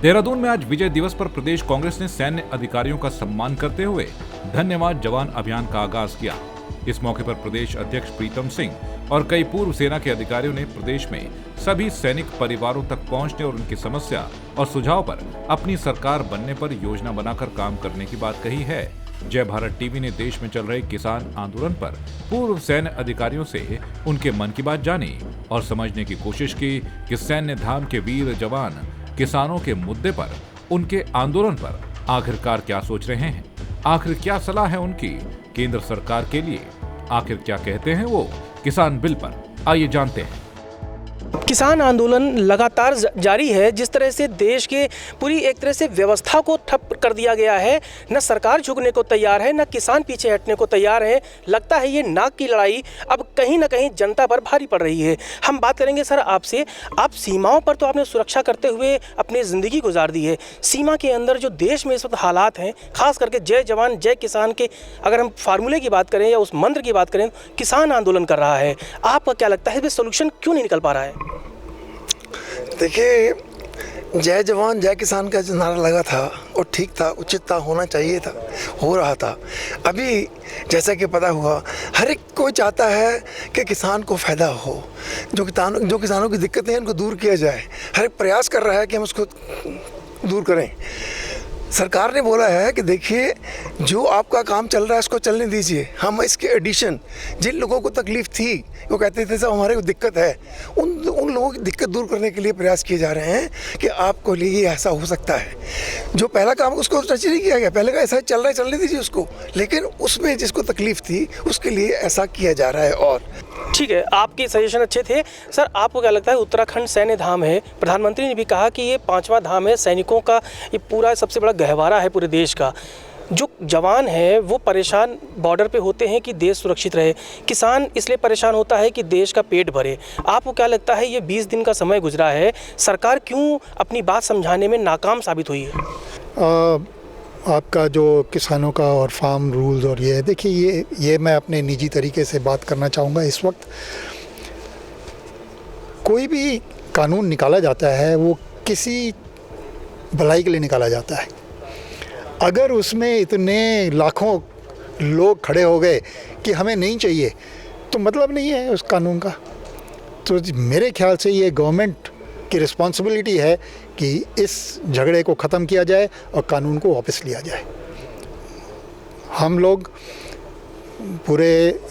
देहरादून में आज विजय दिवस पर प्रदेश कांग्रेस ने सैन्य अधिकारियों का सम्मान करते हुए धन्यवाद जवान अभियान का आगाज किया। इस मौके पर प्रदेश अध्यक्ष प्रीतम सिंह और कई पूर्व सेना के अधिकारियों ने प्रदेश में सभी सैनिक परिवारों तक पहुंचने और उनकी समस्या और सुझाव पर अपनी सरकार बनने पर योजना बनाकर काम करने की बात कही है। जय भारत टीवी ने देश में चल रहे किसान आंदोलन पर पूर्व सैन्य अधिकारियों से उनके मन की बात जानी और समझने की कोशिश की कि सैन्य धाम के वीर जवान किसानों के मुद्दे पर, उनके आंदोलन पर आखिरकार क्या सोच रहे हैं, आखिर क्या सलाह है उनकी केंद्र सरकार के लिए, आखिर क्या कहते हैं वो किसान बिल पर। आइए जानते हैं। किसान आंदोलन लगातार जारी है। जिस तरह से देश के पूरी एक तरह से व्यवस्था को ठप कर दिया गया है, न सरकार झुकने को तैयार है, न किसान पीछे हटने को तैयार है। लगता है ये नाक की लड़ाई अब कहीं ना कहीं जनता पर भारी पड़ रही है। हम बात करेंगे सर आपसे, आप सीमाओं पर तो आपने सुरक्षा करते हुए अपनी ज़िंदगी गुजार दी है। सीमा के अंदर जो देश में इस वक्त हालात हैं, खास करके जय जवान जय किसान के अगर हम फार्मूले की बात करें या उस मंत्र की बात करें, किसान आंदोलन कर रहा है। आपका क्या लगता है इस सोल्यूशन क्यों नहीं निकल पा रहा है? देखिए, जय जवान जय किसान का जो नारा लगा था वो ठीक था, उचित था, होना चाहिए था, हो रहा था। अभी जैसा कि पता हुआ, हर एक कोई चाहता है कि किसान को फ़ायदा हो, जो किसानों की दिक्कतें हैं उनको दूर किया जाए। हर एक प्रयास कर रहा है कि हम उसको दूर करें। सरकार ने बोला है कि देखिए, जो आपका काम चल रहा है उसको चलने दीजिए। हम इसके एडिशन जिन लोगों को तकलीफ़ थी, वो कहते थे साहब हमारे को दिक्कत है, उन लोगों की दिक्कत दूर करने के लिए प्रयास किए जा रहे हैं कि आपको लिए ऐसा हो सकता है। जो पहला काम उसको टच नहीं किया गया, पहले का ऐसा चल रहा है, चलने दीजिए उसको, लेकिन उसमें जिसको तकलीफ़ थी उसके लिए ऐसा किया जा रहा है। और ठीक है, आपके सजेशन अच्छे थे। सर आपको क्या लगता है, उत्तराखंड सैन्य धाम है, प्रधानमंत्री ने भी कहा कि ये 5वां धाम है, सैनिकों का ये पूरा सबसे बड़ा गहवारा है पूरे देश का। जो जवान है वो परेशान बॉर्डर पे होते हैं कि देश सुरक्षित रहे, किसान इसलिए परेशान होता है कि देश का पेट भरे। आपको क्या लगता है ये 20 दिन का समय गुजरा है, सरकार क्यों अपनी बात समझाने में नाकाम साबित हुई है? आपका जो किसानों का और फार्म रूल्स और ये देखिए, ये मैं अपने निजी तरीके से बात करना चाहूँगा। इस वक्त कोई भी कानून निकाला जाता है वो किसी भलाई के लिए निकाला जाता है। अगर उसमें इतने लाखों लोग खड़े हो गए कि हमें नहीं चाहिए, तो मतलब नहीं है उस कानून का। तो मेरे ख्याल से ये गवर्नमेंट की रिस्पॉन्सिबिलिटी है कि इस झगड़े को ख़त्म किया जाए और कानून को वापस लिया जाए। हम लोग पूरे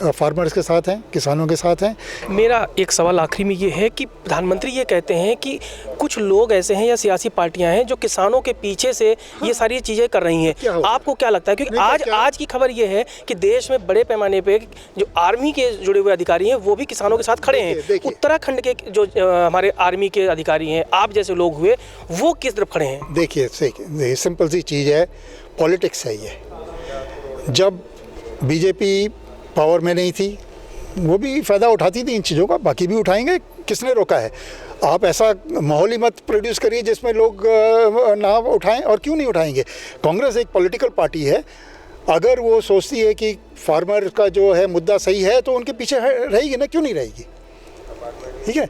फार्मर्स के साथ हैं, किसानों के साथ हैं। मेरा एक सवाल आखिरी में ये है कि प्रधानमंत्री ये कहते हैं कि कुछ लोग ऐसे हैं या सियासी पार्टियां हैं जो किसानों के पीछे से ये सारी चीज़ें कर रही हैं। आपको क्या लगता है? क्योंकि आज की खबर ये है कि देश में बड़े पैमाने पे जो आर्मी के जुड़े हुए अधिकारी हैं वो भी किसानों के साथ खड़े हैं। उत्तराखंड के जो हमारे आर्मी के अधिकारी हैं, आप जैसे लोग हुए, वो किस तरफ खड़े हैं? देखिए, सिंपल सी चीज़ है, पॉलिटिक्स है ये। जब बीजेपी पावर में नहीं थी, वो भी फ़ायदा उठाती थी इन चीज़ों का, बाकी भी उठाएंगे। किसने रोका है? आप ऐसा माहौल ही मत प्रोड्यूस करिए जिसमें लोग ना उठाएं, और क्यों नहीं उठाएंगे? कांग्रेस एक पॉलिटिकल पार्टी है। अगर वो सोचती है कि फार्मर का जो है मुद्दा सही है तो उनके पीछे रहेगी ना, क्यों नहीं रहेगी? ठीक है,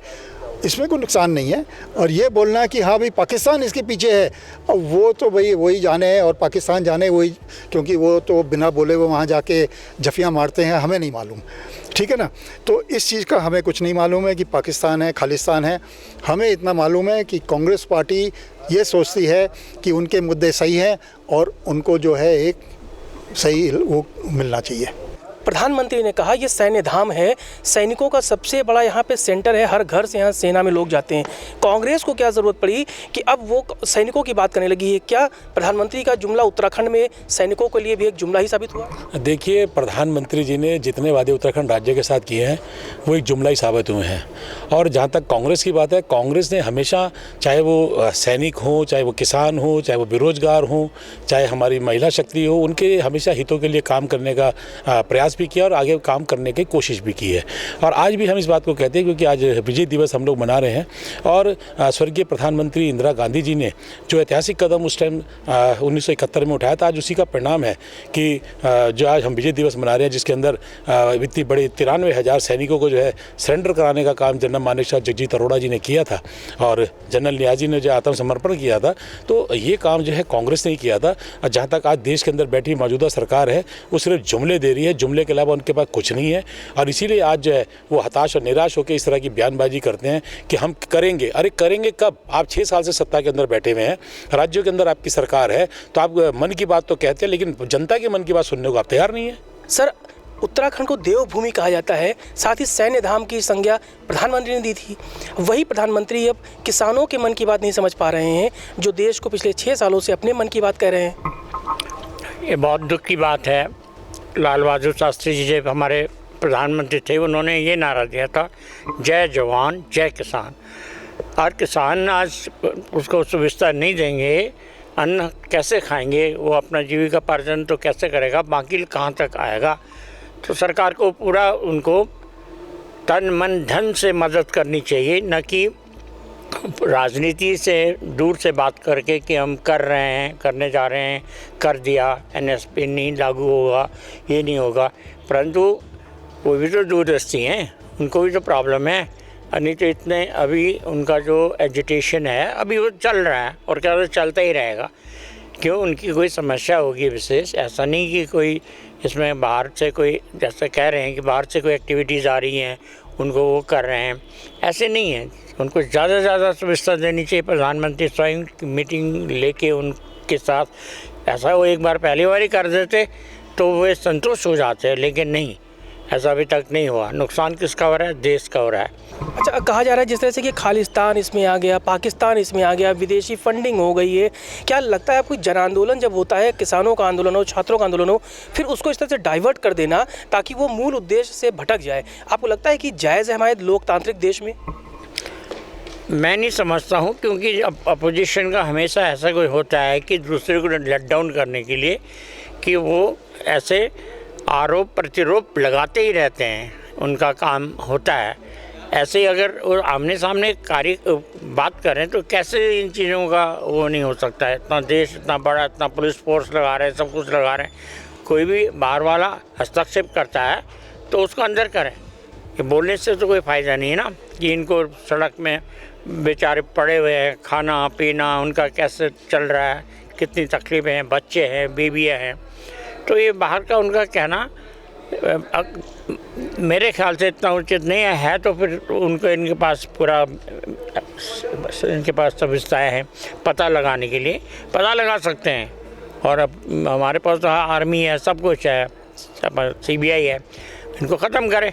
इसमें कोई नुकसान नहीं है। और ये बोलना कि हाँ भाई पाकिस्तान इसके पीछे है, वो तो भाई वही जाने और पाकिस्तान जाने वही, क्योंकि वो तो बिना बोले वो वहाँ जाके जफियाँ मारते हैं, हमें नहीं मालूम। ठीक है ना? तो इस चीज़ का हमें कुछ नहीं मालूम है कि पाकिस्तान है, खालिस्तान है। हमें इतना मालूम है कि कांग्रेस पार्टी ये सोचती है कि उनके मुद्दे सही हैं और उनको जो है एक सही वो मिलना चाहिए। प्रधानमंत्री ने कहा ये सैन्य धाम है, सैनिकों का सबसे बड़ा यहाँ पे सेंटर है, हर घर से यहाँ सेना में लोग जाते हैं। कांग्रेस को क्या ज़रूरत पड़ी कि अब वो सैनिकों की बात करने लगी है? क्या प्रधानमंत्री का जुमला उत्तराखंड में सैनिकों के लिए भी एक जुमला ही साबित हुआ? देखिए, प्रधानमंत्री जी ने जितने वादे उत्तराखंड राज्य के साथ किए हैं वो एक जुमला ही साबित हुए हैं। और जहाँ तक कांग्रेस की बात है, कांग्रेस ने हमेशा, चाहे वो सैनिक हो, चाहे वो किसान हो, चाहे वो बेरोजगार हो, चाहे हमारी महिला शक्ति हो, उनके हमेशा हितों के लिए काम करने का प्रयास प्रयास भी किया और आगे काम करने की कोशिश भी की है। और आज भी हम इस बात को कहते हैं क्योंकि आज विजय दिवस हम लोग मना रहे हैं और स्वर्गीय प्रधानमंत्री इंदिरा गांधी जी ने जो ऐतिहासिक कदम उस टाइम 1971 में उठाया था, आज उसी का परिणाम है कि जो आज हम विजय दिवस मना रहे हैं, जिसके अंदर इतनी बड़ी 93,000 सैनिकों को जो है सरेंडर कराने का काम जनरल मानेकशॉ जगजीत अरोड़ा जी ने किया था और जनरल नियाजी ने जो आत्मसमर्पण किया था। तो ये काम जो है कांग्रेस ने ही किया था। जहाँ तक आज देश के अंदर बैठी मौजूदा सरकार है वो सिर्फ जुमले दे रही है, जुमले के अलावा उनके पास कुछ नहीं है और इसीलिए आज जो है वो हताश और निराश होकर इस तरह की बयानबाजी करते हैं कि हम करेंगे। अरे करेंगे कब? आप 6 साल से सत्ता के अंदर बैठे हुए हैं, राज्यों के अंदर आपकी सरकार है, तो आप मन की बात तो कहते हैं लेकिन जनता की मन की बात सुनने को आप तैयार नहीं है। सर, उत्तराखंड को देवभूमि कहा जाता है, साथ ही सैन्य धाम की संज्ञा प्रधानमंत्री ने दी थी। वही प्रधानमंत्री अब किसानों के मन की बात नहीं समझ पा रहे हैं, जो देश को पिछले 6 सालों से अपने मन की बात कह रहे हैं। ये बहुत दुख की बात है। लाल बहादुर शास्त्री जी जब हमारे प्रधानमंत्री थे, उन्होंने ये नारा दिया था, जय जवान जय किसान। और किसान आज उसको सुविधा नहीं देंगे, अन्न कैसे खाएंगे, वो अपना जीविकोपार्जन तो कैसे करेगा, बाकी कहाँ तक आएगा। तो सरकार को पूरा उनको तन मन धन से मदद करनी चाहिए, न कि राजनीति से दूर से बात करके कि हम कर रहे हैं, करने जा रहे हैं, कर दिया, NSP नहीं लागू होगा, ये नहीं होगा। परंतु वो भी तो दूरदर्शी हैं, उनको भी तो प्रॉब्लम है। नहीं तो इतने अभी उनका जो एजिटेशन है अभी वो चल रहा है और क्या तो चलता ही रहेगा। क्यों? उनकी कोई समस्या होगी विशेष, ऐसा नहीं कि कोई इसमें बाहर से कोई, जैसे कह रहे हैं कि बाहर से कोई एक्टिविटीज़ आ रही हैं उनको वो कर रहे हैं, ऐसे नहीं है। उनको ज़्यादा से ज़्यादा सुविधा देनी चाहिए। प्रधानमंत्री स्वयं मीटिंग लेके उनके साथ ऐसा वो एक बार पहली बार ही कर देते तो वे संतुष्ट हो जाते, लेकिन नहीं, ऐसा अभी तक नहीं हुआ। नुकसान किसका हो रहा है? देश का हो रहा है। अच्छा, कहा जा रहा है जिस तरह से कि खालिस्तान इसमें आ गया, पाकिस्तान इसमें आ गया, विदेशी फंडिंग हो गई है। क्या लगता है आपको जन आंदोलन जब होता है, किसानों का आंदोलन हो, छात्रों का आंदोलन हो, फिर उसको इस तरह से डाइवर्ट कर देना ताकि वो मूल उद्देश्य से भटक जाए, आपको लगता है कि जायज़ है हमारे लोकतांत्रिक देश में? मैं नहीं समझता हूँ, क्योंकि अपोजिशन का हमेशा ऐसा कोई होता है कि दूसरे को लेट डाउन करने के लिए कि वो ऐसे आरोप प्रतिरोप लगाते ही रहते हैं, उनका काम होता है। ऐसे ही अगर वो आमने सामने कार्य बात करें तो कैसे इन चीज़ों का वो नहीं हो सकता है। इतना देश इतना बड़ा, इतना पुलिस फोर्स लगा रहे हैं, सब कुछ लगा रहे हैं, कोई भी बाहर वाला हस्तक्षेप करता है तो उसको अंदर करें। ये बोलने से तो कोई फ़ायदा नहीं है ना, कि इनको सड़क में बेचारे पड़े हुए हैं, खाना पीना उनका कैसे चल रहा है, कितनी तकलीफ़ें हैं, बच्चे हैं, बीवियाँ हैं। तो ये बाहर का उनका कहना मेरे ख्याल से इतना उचित नहीं है। तो फिर उनको इनके पास पूरा इनके पास सुविधाएँ हैं पता लगाने के लिए, पता लगा सकते हैं। और अब हमारे पास तो आर्मी है, सब कुछ है, CBI है, इनको ख़त्म करें।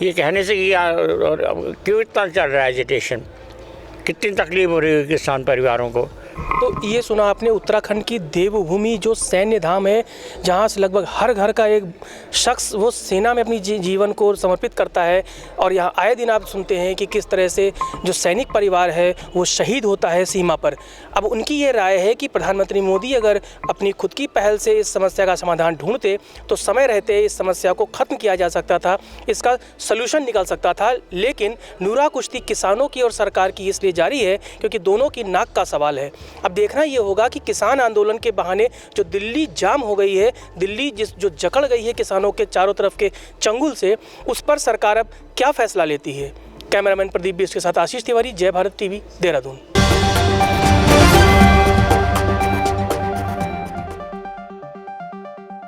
ये कहने से कि क्यों इतना चल रहा है एजिटेशन, कितनी तकलीफ हो रही है किसान परिवारों को। तो ये सुना आपने उत्तराखंड की देवभूमि जो सैन्य धाम है, जहाँ से लगभग हर घर का एक शख्स वो सेना में अपनी जीवन को समर्पित करता है। और यहाँ आए दिन आप सुनते हैं कि किस तरह से जो सैनिक परिवार है वो शहीद होता है सीमा पर। अब उनकी ये राय है कि प्रधानमंत्री मोदी अगर अपनी खुद की पहल से इस समस्या का समाधान ढूंढते तो समय रहते इस समस्या को ख़त्म किया जा सकता था, इसका सलूशन निकल सकता था। लेकिन नूरा कुश्ती किसानों की और सरकार की इसलिए जारी है क्योंकि दोनों की नाक का सवाल है। अब देखना ये होगा कि किसान आंदोलन के बहाने जो दिल्ली जाम हो गई है, दिल्ली जो जकड़ गई है किसानों के चारों तरफ के चंगुल से, उस पर सरकार अब क्या फैसला लेती है। कैमरामैन प्रदीप बिष्ट के साथ आशीष तिवारी, जय भारत टीवी, देहरादून।